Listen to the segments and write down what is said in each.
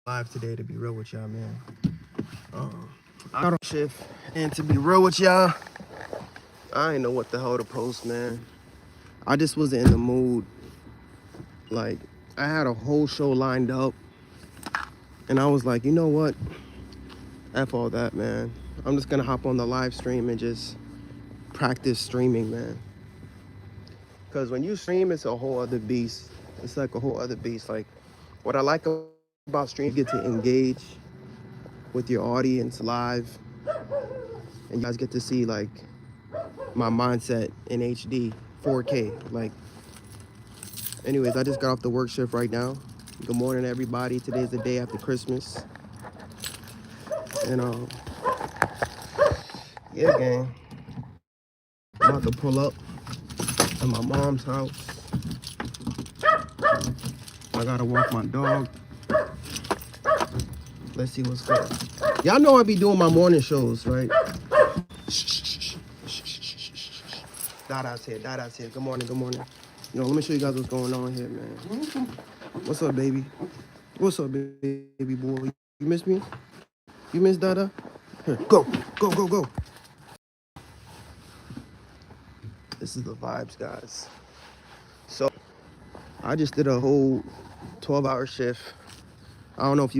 live today to be real with y'all, man. I got on shift, and to be real with y'all, I ain't know what the hell to post, man. I just wasn't in the mood. Like, I had a whole show lined up, and I was like, you know what? F all that, man. I'm just gonna hop on the live stream and just practice streaming, man. Because when you stream, it's a whole other beast. It's like a whole other beast. Like, what I like about stream, you get to engage with your audience live, and you guys get to see like my mindset in HD, 4K. Like, anyways, I just got off the work shift right now. Good morning, everybody. Today's the day after Christmas, and yeah, gang. I'm about to pull up at my mom's house. I gotta walk my dog. Let's see what's going on. Y'all know I be doing my morning shows, right? Dada's here. Dada's here. Good morning. Good morning. Let me show you guys what's going on here, man. What's up, baby? What's up, baby boy? You miss me? You miss Dada? Here, go, go, go, go. This is the vibes, guys. So, I just did a whole 12-hour shift. I don't know if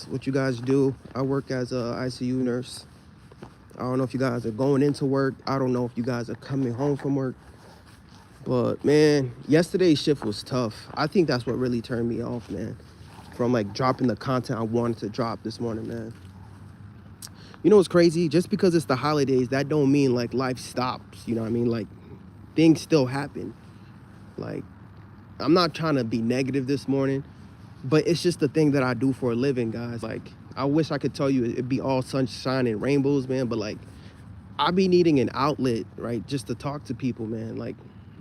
what you guys do. I work as a ICU nurse. I don't know if you guys are going into work. I don't know if you guys are coming home from work. But, man, yesterday's shift was tough. I think that's what really turned me off, man. From, like, dropping the content I wanted to drop this morning, man. You know what's crazy? Just because it's the holidays, that don't mean, like, life stops. You know what I mean? Like, things still happen. Like, I'm not trying to be negative this morning, but it's just the thing that I do for a living, guys. Like, I wish I could tell you it'd be all sunshine and rainbows, man, but, like, I be needing an outlet, right, just to talk to people, man, like,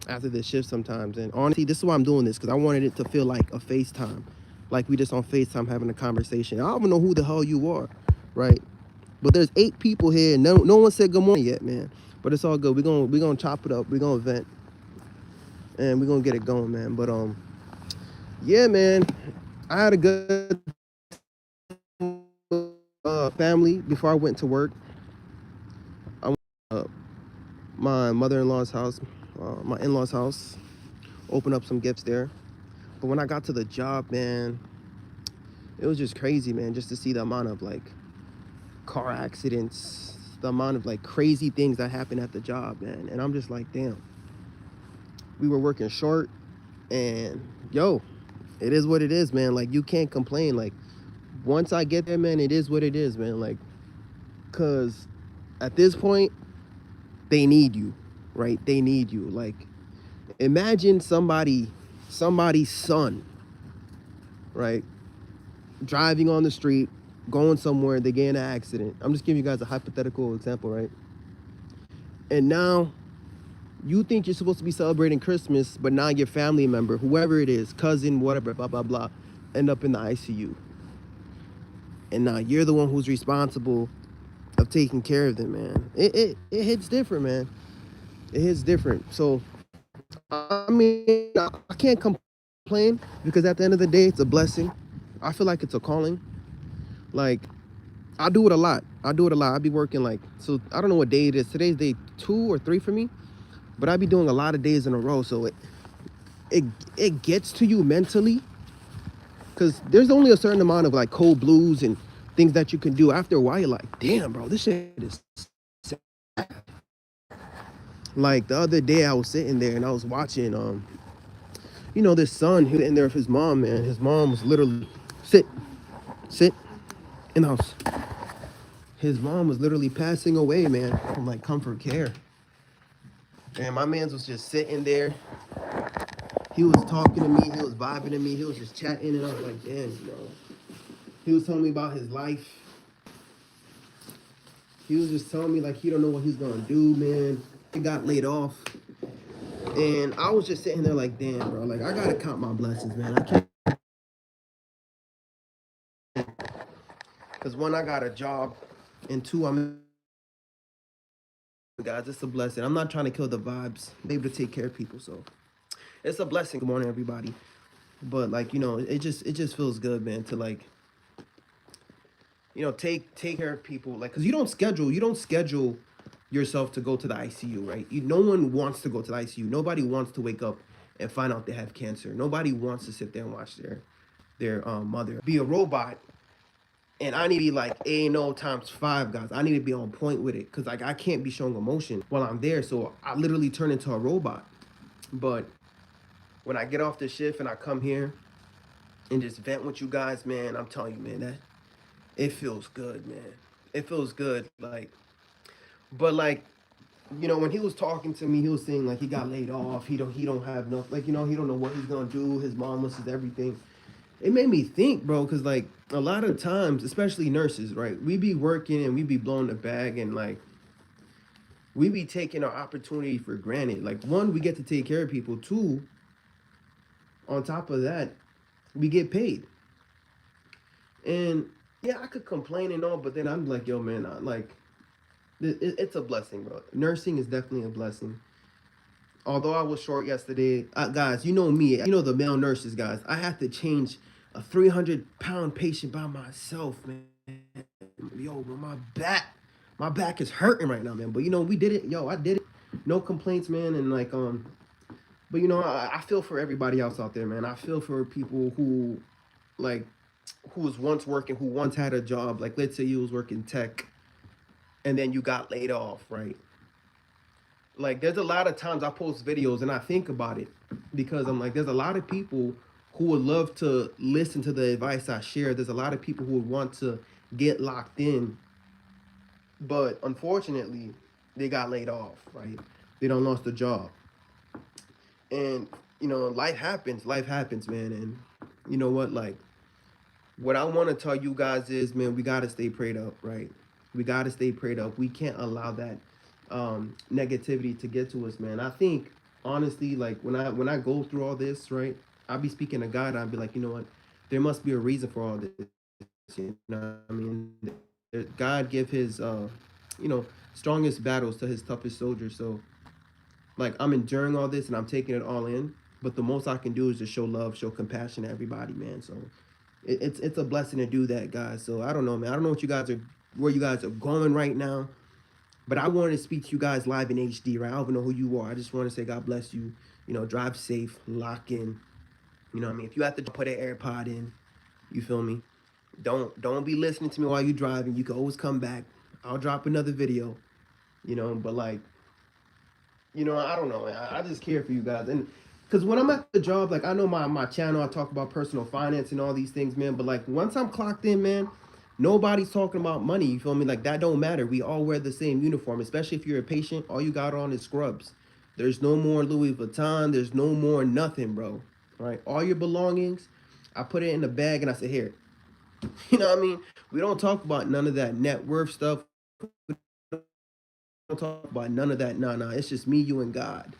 after this shift sometimes. And honestly, this is why I'm doing this, because I wanted it to feel like a FaceTime. Like, we just on FaceTime having a conversation. I don't even know who the hell you are, right? But there's 8 people here. No one said good morning yet, man. But it's all good. We're gonna chop it up. We're gonna vent. And we're gonna get it going, man. But yeah, man. I had a good family before I went to work. I went to my mother-in-law's house, my in-laws' house, open up some gifts there. But when I got to the job, man, it was just crazy, man, just to see the amount of like car accidents, the amount of like crazy things that happen at the job, man. And I'm just like, damn, we were working short, and yo, it is what it is, man. Like, you can't complain. Like, once I get there, man, it is what it is, man. Like, cause at this point, they need you, right? They need you. Like, imagine somebody's son, right, driving on the street, going somewhere, they get in an accident. I'm just giving you guys a hypothetical example, right? And now you think you're supposed to be celebrating Christmas, but now your family member, whoever it is, cousin, whatever, blah, blah, blah, end up in the ICU. And now you're the one who's responsible of taking care of them, man. It hits different, man. It hits different. So, I mean, I can't complain, because at the end of the day, it's a blessing. I feel like it's a calling. Like, I do it a lot. I be working like, so I don't know what day it is. Today's day 2 or 3 for me, but I be doing a lot of days in a row. So it gets to you mentally, because there's only a certain amount of like cold blues and things that you can do. After a while, you're like, damn, bro, this shit is sad. Like, the other day I was sitting there and I was watching, this son who was in there with his mom, man. His mom was literally, sit in the house. His mom was literally passing away, man, from like comfort care. And my man's was just sitting there. He was talking to me, he was vibing to me, he was just chatting, and I was like, damn, bro. He was telling me about his life. He was just telling me like he don't know what he's gonna do, man. He got laid off. And I was just sitting there like, damn, bro, like, I gotta count my blessings, man. I can't, because one, I got a job, and 2, I'm, guys, it's a blessing. I'm not trying to kill the vibes. I'm able to take care of people, so it's a blessing. Good morning, everybody. But like, it just feels good, man, to like take care of people, like, because you don't schedule yourself to go to the ICU, right? No one wants to go to the ICU. Nobody wants to wake up and find out they have cancer. Nobody wants to sit there and watch their mother be a robot. And I need to be like A&O times five, guys. I need to be on point with it, because like I can't be showing emotion while I'm there, so I literally turn into a robot. But when I get off the shift and I come here and just vent with you guys, man, I'm telling you, man, that it feels good, man. It feels good. Like, but like, when he was talking to me, he was saying like he got laid off. He don't have enough, like, he don't know what he's gonna do. His mom misses everything. It made me think, bro, because like a lot of times, especially nurses, right? We be working and we be blowing the bag, and like we be taking our opportunity for granted. Like, one, we get to take care of people. Two, on top of that, we get paid. And yeah, I could complain and all, but then I'm like, yo, man, it's a blessing, bro. Nursing is definitely a blessing. Although I was short yesterday, guys, you know me, the male nurses, guys. I had to change a 300-pound patient by myself, man. Yo, bro, my back is hurting right now, man. But we did it. Yo, I did it. No complaints, man. And like, but I feel for everybody else out there, man. I feel for people like, who was once working, who once had a job. Like, let's say you was working tech, and then you got laid off, right? Like, there's a lot of times I post videos and I think about it, because I'm like, there's a lot of people who would love to listen to the advice I share. There's a lot of people who would want to get locked in, but unfortunately, they got laid off, right? They don't lost a job. And, life happens, man. And you know what? Like, what I want to tell you guys is, man, we got to stay prayed up, right? We got to stay prayed up. We can't allow that negativity to get to us, man. I think, honestly, like, when I go through all this, right, I'll be speaking to God. I'll be like, you know what? There must be a reason for all this. You know what I mean? God give his, strongest battles to his toughest soldiers. So, like, I'm enduring all this and I'm taking it all in. But the most I can do is just show love, show compassion to everybody, man. So it's a blessing to do that, guys. So I don't know, man. I don't know where you guys are going right now. But I wanted to speak to you guys live in HD, right? I don't even know who you are. I just want to say God bless you. Drive safe, lock in. You know what I mean? If you have to put an AirPod in, you feel me? Don't be listening to me while you're driving. You can always come back. I'll drop another video, but like, I don't know. I just care for you guys. And because when I'm at the job, like, I know my channel, I talk about personal finance and all these things, man. But like, once I'm clocked in, man, nobody's talking about money. You feel me? Like, that don't matter. We all wear the same uniform, especially if you're a patient. All you got on is scrubs. There's no more Louis Vuitton. There's no more nothing, bro. Right? All your belongings, I put it in the bag and I said, here. You know what I mean? We don't talk about none of that net worth stuff. We don't talk about none of that. Nah. It's just me, you, and God.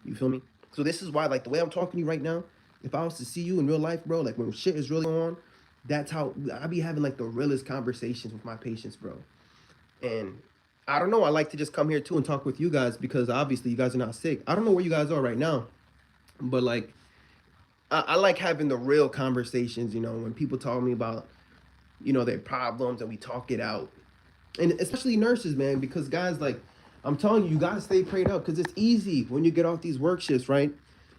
You feel me? So this is why, like, the way I'm talking to you right now, if I was to see you in real life, bro, like, when shit is really on, that's how I be having like the realest conversations with my patients, bro. And I don't know, I like to just come here too and talk with you guys, because obviously you guys are not sick. I don't know where you guys are right now, but like, I like having the real conversations, when people talk to me about, their problems, and we talk it out. And especially nurses, man, because guys, like, I'm telling you, you gotta stay prayed up, because it's easy when you get off these work shifts, right,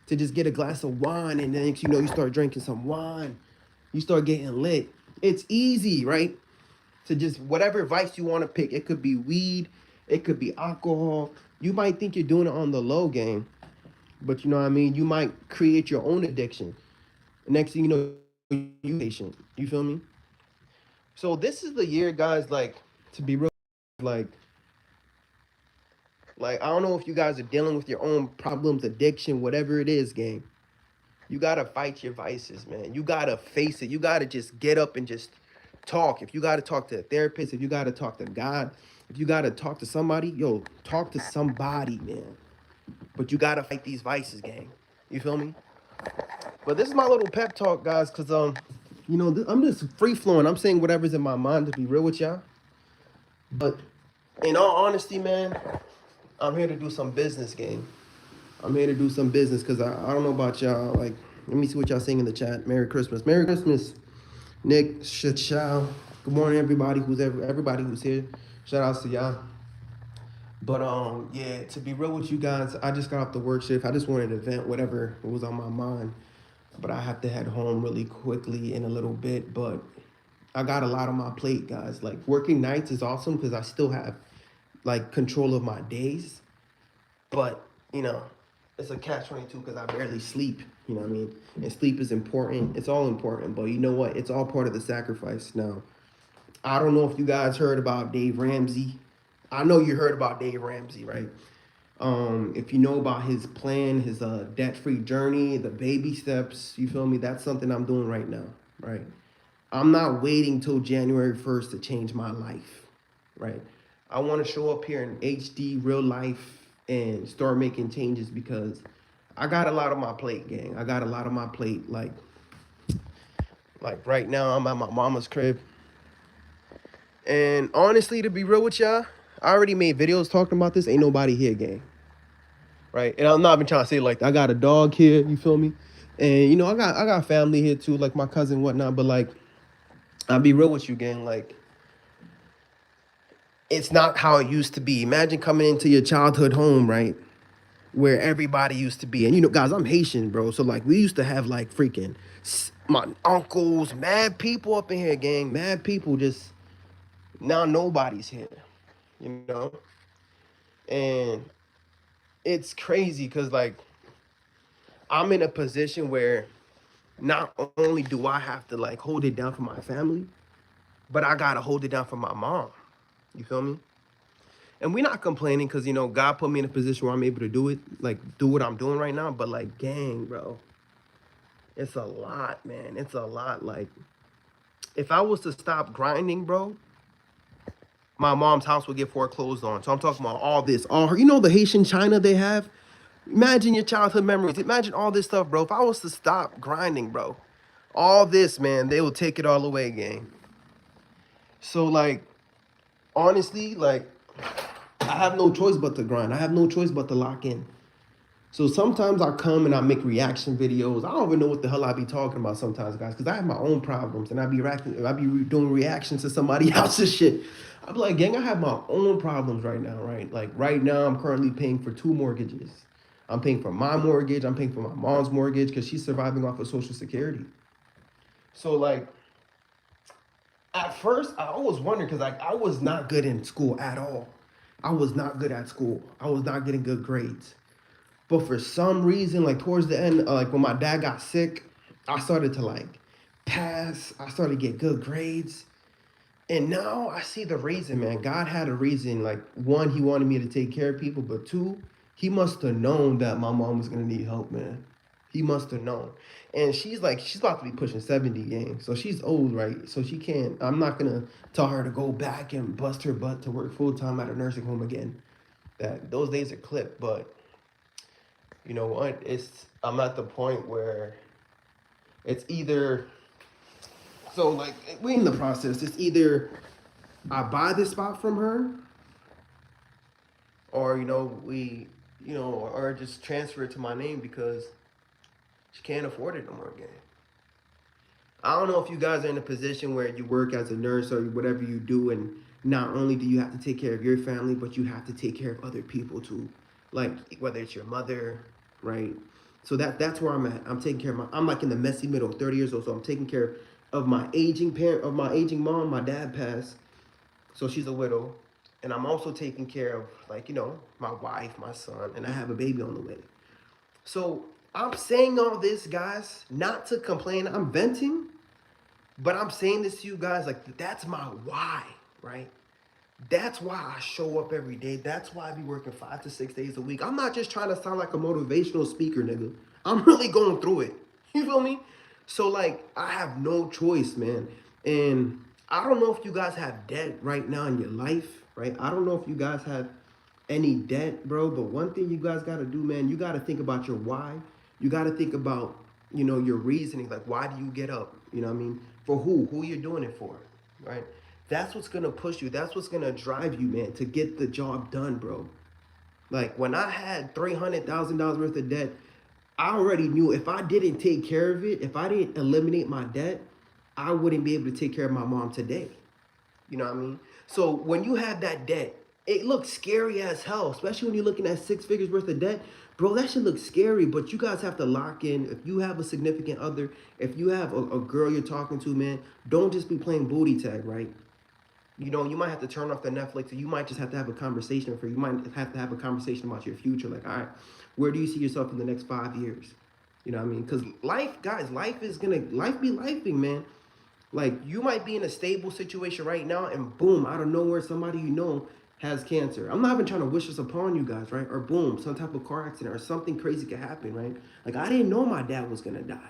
to just get a glass of wine, and then you start drinking some wine. You start getting lit. It's easy, right? To just, whatever vice you want to pick. It could be weed. It could be alcohol. You might think you're doing it on the low game, but you know what I mean? You might create your own addiction. The next thing you know, you patient. You feel me? So this is the year, guys, like, to be real, like, I don't know if you guys are dealing with your own problems, addiction, whatever it is, gang. You gotta fight your vices, man. You gotta face it. You gotta just get up and just talk. If you gotta talk to a therapist, if you gotta talk to God, if you gotta talk to somebody, yo, talk to somebody, man. But you gotta fight these vices, gang. You feel me? But this is my little pep talk, guys, because I'm just free flowing. I'm saying whatever's in my mind, to be real with y'all. But in all honesty, man, I'm here to do some business, gang. I'm here to do some business, because I don't know about y'all. Like, let me see what y'all saying in the chat. Merry Christmas. Merry Christmas, Nick Shachal. Good morning, everybody who's here. Shout outs to y'all. But yeah, to be real with you guys, I just got off the work shift. I just wanted to vent whatever was on my mind. But I have to head home really quickly in a little bit. But I got a lot on my plate, guys. Like working nights is awesome because I still have like control of my days. But it's a catch 22 because I barely sleep. You know what I mean? And sleep is important. It's all important. But you know what? It's all part of the sacrifice. Now, I don't know if you guys heard about Dave Ramsey. I know you heard about Dave Ramsey, right? If you know about his plan, his debt-free journey, the baby steps, you feel me? That's something I'm doing right now, right? I'm not waiting till January 1st to change my life, right? I want to show up here in HD, real life, and start making changes because I got a lot on my plate, gang. I got a lot on my plate. Like right now, I'm at my mama's crib. And honestly, to be real with y'all, I already made videos talking about this. Ain't nobody here, gang. Right? And I'm not even trying to say like I got a dog here, you feel me? And I got family here too, like my cousin, whatnot. But like, I'll be real with you, gang. Like, it's not how it used to be. Imagine coming into your childhood home, right? Where everybody used to be. And guys, I'm Haitian, bro. So like we used to have like freaking my uncles, mad people up in here, gang. Mad people just now nobody's here, you know? And it's crazy because like I'm in a position where not only do I have to like hold it down for my family, but I gotta hold it down for my mom. You feel me? And we're not complaining because God put me in a position where I'm able to do it, like do what I'm doing right now. But like, gang, bro, it's a lot, man. It's a lot. Like, if I was to stop grinding, bro, my mom's house would get foreclosed on. So I'm talking about all this, all her, the Haitian China they have. Imagine your childhood memories. Imagine all this stuff, bro. If I was to stop grinding, bro, all this, man, they will take it all away, gang. So like, honestly, like, I have no choice but to grind. I have no choice but to lock in. So sometimes I come and I make reaction videos. I don't even know what the hell I be talking about sometimes, guys, because I have my own problems and I be doing reactions to somebody else's shit. I be like, gang, I have my own problems right now, right? Like right now, I'm currently paying for 2 mortgages. I'm paying for my mortgage. I'm paying for my mom's mortgage because she's surviving off of Social Security. So like, at first, I always wondered because like I was not good in school at all. I was not good at school. I was not getting good grades. But for some reason, like towards the end, like when my dad got sick, I started to like pass. I started to get good grades. And now I see the reason, man. God had a reason. Like, one, he wanted me to take care of people. But two, he must have known that my mom was going to need help, man. He must have known. And she's about to be pushing 70 games. So she's old, right? So she can't, I'm not going to tell her to go back and bust her butt to work full time at a nursing home again. Those days are clipped. But you know what? I'm at the point where it's either, so like we in the process. It's either I buy this spot from her, or or just transfer it to my name because she can't afford it no more again. I don't know if you guys are in a position where you work as a nurse or whatever you do, and not only do you have to take care of your family, but you have to take care of other people too, like whether it's your mother, right? So that's where I'm at. I'm taking care of I'm like in the messy middle, 30 years old, so I'm taking care of my aging parent, of my aging mom. My dad passed, so she's a widow, and I'm also taking care of like my wife, my son, and I have a baby on the way. So I'm saying all this, guys, not to complain. I'm venting, but I'm saying this to you guys, like that's my why, right? That's why I show up every day. That's why I be working 5 to 6 days a week. I'm not just trying to sound like a motivational speaker, nigga. I'm really going through it. You feel me? So like, I have no choice, man. And I don't know if you guys have debt right now in your life, right? I don't know if you guys have any debt, bro. But one thing you guys got to do, man, you got to think about your why. You got to think about, your reasoning. Like, why do you get up? You know what I mean? For who? Who you're doing it for, right? That's what's going to push you. That's what's going to drive you, man, to get the job done, bro. Like, when I had $300,000 worth of debt, I already knew if I didn't take care of it, if I didn't eliminate my debt, I wouldn't be able to take care of my mom today. You know what I mean? So when you have that debt, it looks scary as hell, especially when you're looking at 6 figures worth of debt. Bro, that shit looks scary, but you guys have to lock in. If you have a significant other, if you have a girl you're talking to, man, don't just be playing booty tag, right? You know, you might have to turn off the Netflix, or you might just have to have a conversation with her. You might have to have a conversation about your future. Like, all right, where do you see yourself in the next 5 years? You know what I mean? Because life, guys, life be lifing, man. Like, you might be in a stable situation right now, and boom, out of nowhere, somebody you know has cancer. I'm not even trying to wish this upon you guys, right? Or boom, some type of car accident or something crazy could happen, right? Like, I didn't know my dad was gonna die.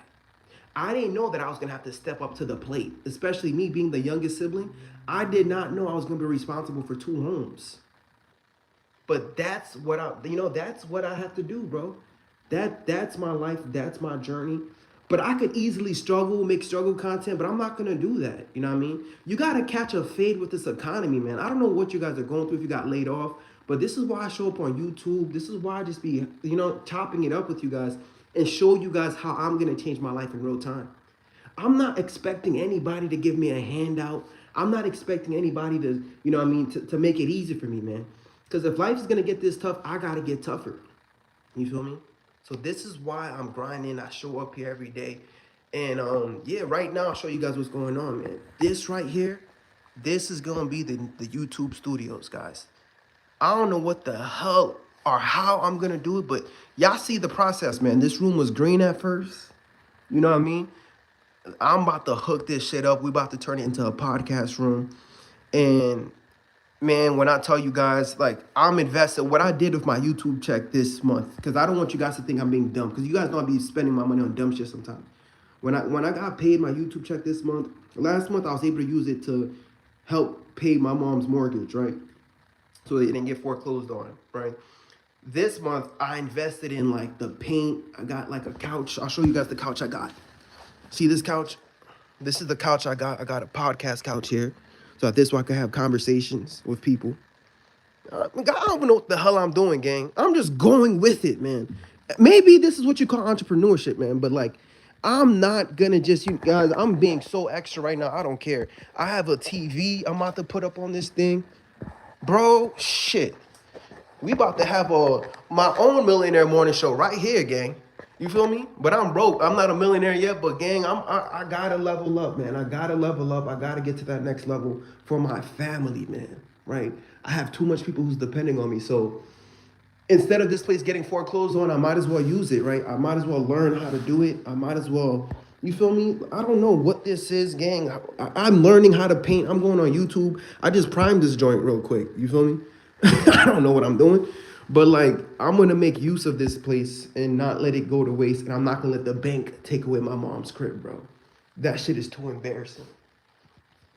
I didn't know that I was gonna have to step up to the plate, especially me being the youngest sibling. I did not know I was gonna be responsible for 2 homes. But that's what that's what I have to do, bro. That's my life, that's my journey. But I could easily struggle, make struggle content, but I'm not gonna do that. You know what I mean? You gotta catch a fade with this economy, man. I don't know what you guys are going through if you got laid off, but this is why I show up on YouTube. This is why I just be, chopping it up with you guys and show you guys how I'm gonna change my life in real time. I'm not expecting anybody to give me a handout. I'm not expecting anybody to, to make it easy for me, man. Because if life is gonna get this tough, I gotta get tougher. You feel me? So this is why I'm grinding. I show up here every day. And yeah, right now I'll show you guys what's going on, man. This right here, this is gonna be the YouTube studios, guys. I don't know what the hell or how I'm gonna do it, but y'all see the process, man. This room was green at first. You know what I mean? I'm about to hook this shit up. We about to turn it into a podcast room. And man, when I tell you guys, like, I'm invested. What I did with my YouTube check this month, because I don't want you guys to think I'm being dumb, because you guys know I be spending my money on dumb shit sometimes. When I got paid my YouTube check this month, last month I was able to use it to help pay my mom's mortgage, right? So they didn't get foreclosed on, right? This month I invested in like the paint. I got like a couch. I'll show you guys the couch I got. See this couch? This is the couch I got. I got a podcast couch here. So at this way I can have conversations with people. I don't even know what the hell I'm doing, gang. I'm just going with it, man. Maybe this is what you call entrepreneurship, man. But like, I'm not gonna just, you guys, I'm being so extra right now. I don't care. I have a TV I'm about to put up on this thing. Bro, shit. We about to have my own millionaire morning show right here, gang. You feel me? But I'm broke. I'm not a millionaire yet, but gang, I gotta level up, man. I gotta level up. I gotta get to that next level for my family, man. Right? I have too much people who's depending on me. So instead of this place getting foreclosed on, I might as well use it, right? I might as well learn how to do it. I might as well, you feel me? I don't know what this is, gang. I'm learning how to paint. I'm going on YouTube. I just primed this joint real quick. You feel me? I don't know what I'm doing. But like, I'm gonna make use of this place and not let it go to waste. And I'm not gonna let the bank take away my mom's crib, bro. That shit is too embarrassing.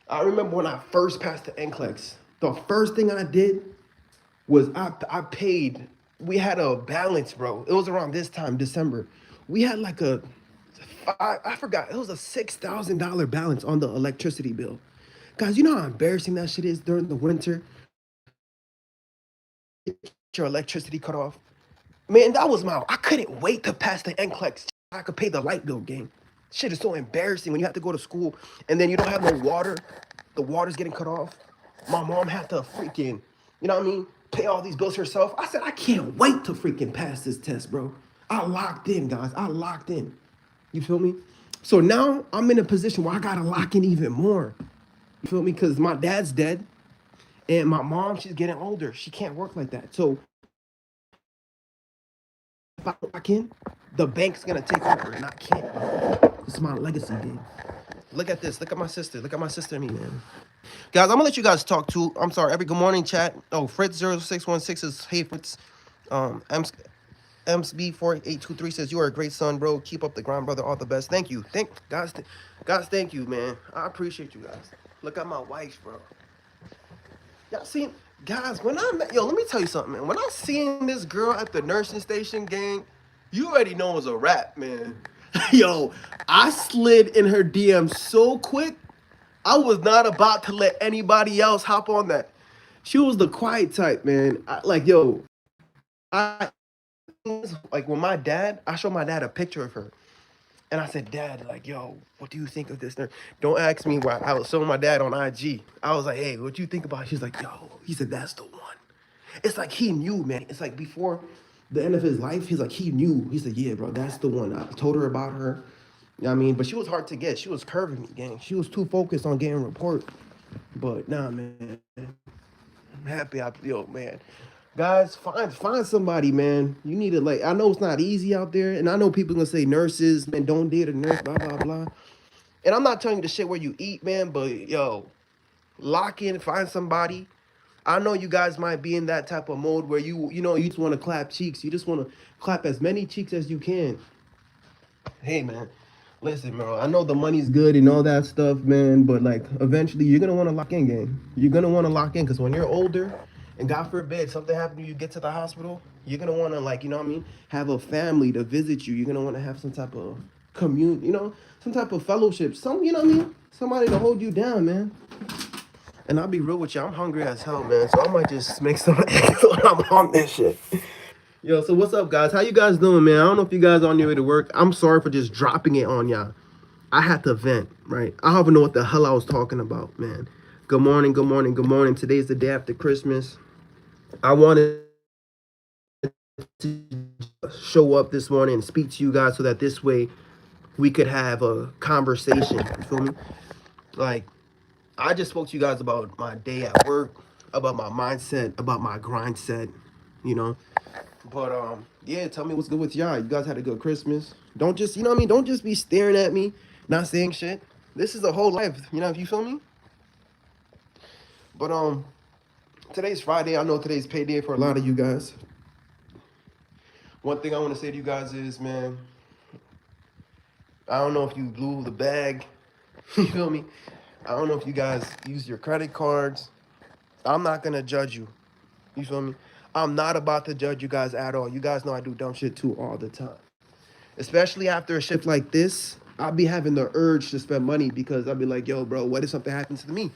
I remember when I first passed the NCLEX, the first thing I did was I paid. We had a balance, bro. It was around this time, December. We had like I forgot, it was a $6,000 balance on the electricity bill. Guys, you know how embarrassing that shit is during the winter? Your electricity cut off. Man, that was I couldn't wait to pass the NCLEX. I could pay the light bill, gang. Shit is so embarrassing when you have to go to school and then you don't have no water. The water's getting cut off. My mom had to freaking, you know what I mean, pay all these bills herself. I said, I can't wait to freaking pass this test, bro. I locked in, guys. I locked in. You feel me? So now I'm in a position where I gotta lock in even more. You feel me? Because my dad's dead. And my mom, she's getting older. She can't work like that. So if I lock in, the bank's gonna take over, and I can't. This is my legacy, dude. Look at this. Look at my sister. Look at my sister and me, man. Guys, I'm gonna let you guys talk too. I'm sorry. Good morning, chat. Oh, Fritz0616 is, hey, Fritz. MSB4823 says, you are a great son, bro. Keep up the grind, brother. All the best. Thank you. Guys, thank you, man. I appreciate you guys. Look at my wife, bro. Y'all seen, guys, when I met, let me tell you something, man. When I seen this girl at the nursing station, gang, you already know it was a wrap, man. Yo, I slid in her DM so quick, I was not about to let anybody else hop on that. She was the quiet type, man. Like when my dad, I showed my dad a picture of her. And I said, Dad, like, yo, what do you think of this nurse? Don't ask me why. I was showing my dad on IG. I was like, hey, what do you think about it? She's like, yo, he said, that's the one. It's like he knew, man. It's like before the end of his life, he's like, he knew. He said, yeah, bro, that's the one. I told her about her. You know what I mean? But she was hard to get. She was curving me, gang. She was too focused on getting a report. But nah, man. I'm happy yo, man. Guys, find somebody, man. You need to, like, I know it's not easy out there, and I know people gonna say nurses, man, don't date a nurse, blah blah blah. And I'm not telling you the shit where you eat, man, but yo, lock in, find somebody. I know you guys might be in that type of mode where you just want to clap cheeks. You just want to clap as many cheeks as you can. Hey, man, listen, bro. I know the money's good and all that stuff, man, but like eventually you're gonna want to lock in, gang. You're gonna want to lock in because when you're older, and God forbid something happened to you, get to the hospital, you're gonna want to, like, you know what I mean, have a family to visit you. You're gonna want to have some type of some type of fellowship, you know what I mean, somebody to hold you down, man. And I'll be real with you, I'm hungry as hell, man. So I might just make some eggs when I'm on this shit. Yo, so what's up, guys? How you guys doing, man? I don't know if you guys are on your way to work. I'm sorry for just dropping it on y'all. I had to vent, right? I don't even know what the hell I was talking about, man. Good morning, good morning, good morning. Today's the day after Christmas. I wanted to show up this morning and speak to you guys so that this way we could have a conversation. You feel me? Like, I just spoke to you guys about my day at work, about my mindset, about my grind set, you know. But yeah, tell me what's good with y'all. You guys had a good Christmas. Don't just, you know what I mean? Don't just be staring at me, not saying shit. This is a whole life, you know, if you feel me? But today's Friday. I know today's payday for a lot of you guys. One thing I want to say to you guys is, man, I don't know if you blew the bag. You feel me? I don't know if you guys use your credit cards. I'm not gonna judge you. You feel me? I'm not about to judge you guys at all. You guys know I do dumb shit too all the time. Especially after a shift like this, I'll be having the urge to spend money because I'll be like, yo, bro, what if something happens to me?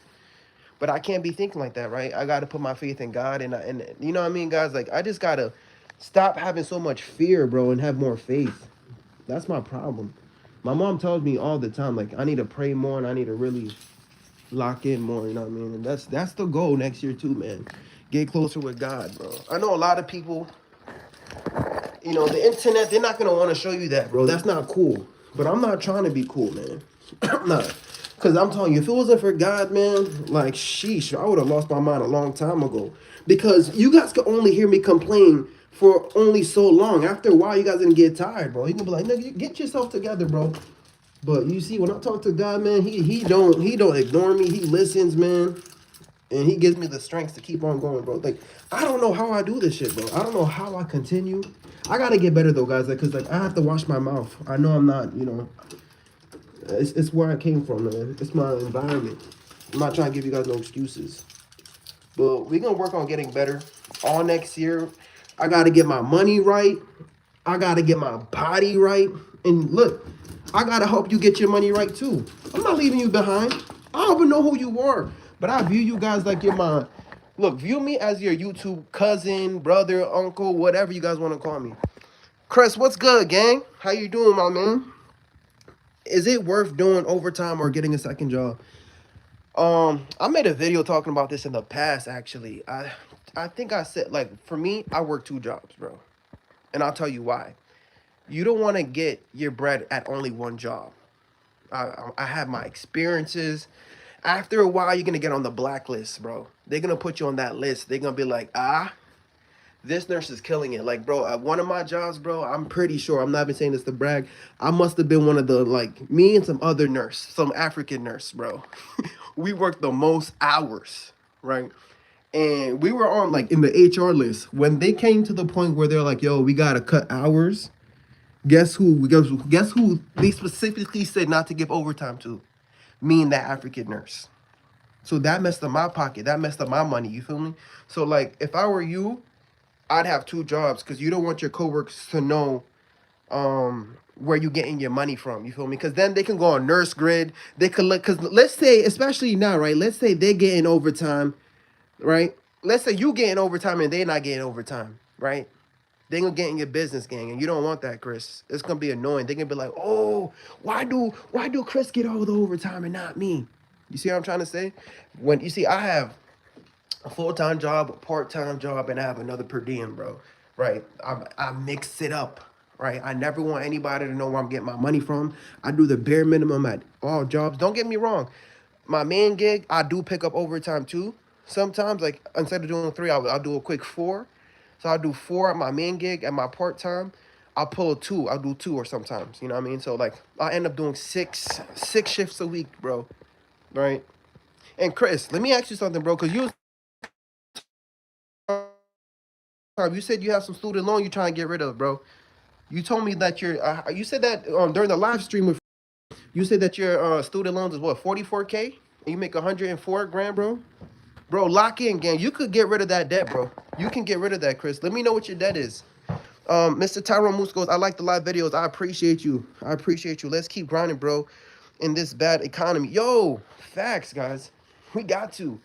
But I can't be thinking like that, right? I got to put my faith in God. And you know what I mean, guys? Like, I just got to stop having so much fear, bro, and have more faith. That's my problem. My mom tells me all the time, like, I need to pray more and I need to really lock in more, you know what I mean? And that's the goal next year too, man. Get closer with God, bro. I know a lot of people, you know, the internet, they're not gonna want to show you that, bro. That's not cool. But I'm not trying to be cool, man. I'm not. Because I'm telling you, if it wasn't for God, man, like, sheesh, I would have lost my mind a long time ago. Because you guys could only hear me complain for only so long. After a while, you guys gonna get tired, bro. You can be like, nigga, get yourself together, bro. But you see, when I talk to God, man, he don't ignore me. He listens, man. And he gives me the strength to keep on going, bro. Like, I don't know how I do this shit, bro. I don't know how I continue. I gotta get better though, guys. Like, cause like I have to wash my mouth. I know I'm not, you know. It's where I came from, man. It's my environment. I'm not trying to give you guys no excuses. But we're gonna work on getting better all next year. I gotta get my money right. I gotta get my body right. And look, I gotta help you get your money right too. I'm not leaving you behind. I don't even know who you are. But I view you guys like you're my, look, view me as your YouTube cousin, brother, uncle, whatever you guys want to call me. Chris, what's good, gang? How you doing, my man? Is it worth doing overtime or getting a second job? I made a video talking about this in the past, actually. I think I said, like, for me, I work 2 jobs, bro. And I'll tell you why. You don't want to get your bread at only one job. I have my experiences. After a while, you're going to get on the blacklist, bro. They're going to put you on that list. They're going to be like, this nurse is killing it. Like, bro, at one of my jobs, bro, I'm pretty sure, I'm not even saying this to brag, I must have been one of the, like, me and some other nurse, some African nurse, bro. We worked the most hours, right? And we were on, like, in the HR list. When they came to the point where they're like, yo, we got to cut hours, guess who they specifically said not to give overtime to? Me and that African nurse. So that messed up my pocket. That messed up my money. You feel me? So, like, if I were you, I'd have 2 jobs because you don't want your coworkers to know where you getting your money from. You feel me? Because then they can go on Nurse Grid. They could look, because let's say, especially now, right? Let's say they're getting overtime, right? Let's say you getting overtime and they're not getting overtime, right? They gonna get in your business, gang, and you don't want that, Chris. It's gonna be annoying. They gonna be like, oh, why do Chris get all the overtime and not me? You see what I'm trying to say? When you see, I have a full-time job, a part-time job, and I have another per diem, bro. Right? I mix it up. Right? I never want anybody to know where I'm getting my money from. I do the bare minimum at all jobs. Don't get me wrong. My main gig, I do pick up overtime too. Sometimes, like instead of doing 3, I'll do a quick 4. So I'll do 4 at my main gig, at my part-time. I'll pull a 2. I'll do 2 or sometimes. You know what I mean? So like I end up doing six shifts a week, bro. Right? And Chris, let me ask you something, bro, because you said you have some student loan you're trying to get rid of, bro. You told me that you said that during the live stream with, you said that your student loans is what, 44K, and you make 104 grand, bro. Bro, lock in, gang. You could get rid of that debt, bro. You can get rid of that, Chris. Let me know what your debt is. Mr. Tyrone Moose goes, I like the live videos. I appreciate you. I appreciate you. Let's keep grinding, bro, in this bad economy. Yo, facts, guys. We got to.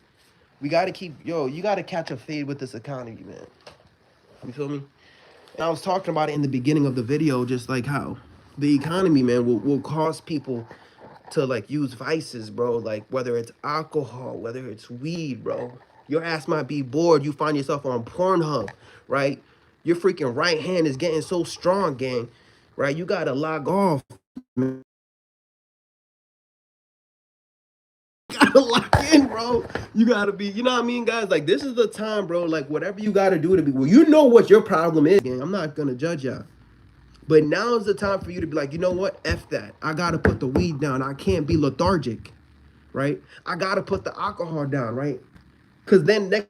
We got to keep, you got to catch a fade with this economy, man. You feel me? And I was talking about it in the beginning of the video, just like how the economy, man, will cause people to like use vices, bro. Like whether it's alcohol, whether it's weed, bro. Your ass might be bored. You find yourself on Pornhub, right? Your freaking right hand is getting so strong, gang, right? You gotta log off, man. You gotta lock in, bro. You gotta be, you know what I mean, guys? Like this is the time, bro. Like whatever you gotta do to be, well, you know what your problem is, gang. I'm not gonna judge y'all. But now is the time for you to be like, you know what? F that. I got to put the weed down. I can't be lethargic, right? I got to put the alcohol down, right? Because then next